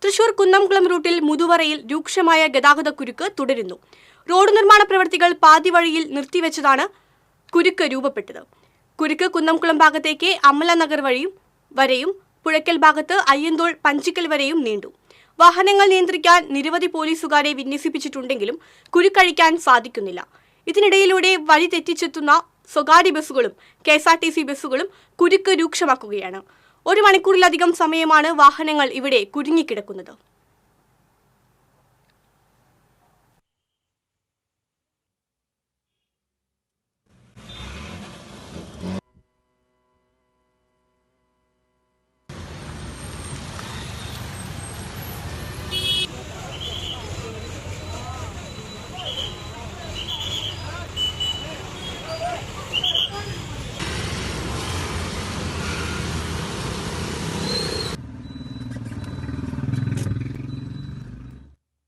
തൃശൂർ കുന്നംകുളം റൂട്ടിൽ മുതുവറയിൽ രൂക്ഷമായ ഗതാഗതക്കുരുക്ക് തുടരുന്നു. റോഡ് നിർമ്മാണ പ്രവൃത്തികൾ പാതിവഴിയിൽ നിർത്തിവെച്ചതാണ് കുരുക്ക് രൂപപ്പെട്ടത്. കുരുക്ക് കുന്നംകുളം ഭാഗത്തേക്ക് അമലനഗർ വരെയും പുഴയ്ക്കൽ ഭാഗത്ത് അയ്യന്തോൾ പഞ്ചിക്കൽ വരെയും നീണ്ടു. വാഹനങ്ങൾ നിയന്ത്രിക്കാൻ നിരവധി പോലീസുകാരെ വിന്യസിപ്പിച്ചിട്ടുണ്ടെങ്കിലും കുരുക്കഴിക്കാൻ സാധിക്കുന്നില്ല. ഇതിനിടയിലൂടെ വഴി തെറ്റിച്ചെത്തുന്ന സ്വകാര്യ ബസ്സുകളും KSRTC ബസ്സുകളും കുരുക്ക് രൂക്ഷമാക്കുകയാണ്. 1 മണിക്കൂറിലധികം സമയമാണ് വാഹനങ്ങൾ ഇവിടെ കുരുങ്ങിക്കിടക്കുന്നത്.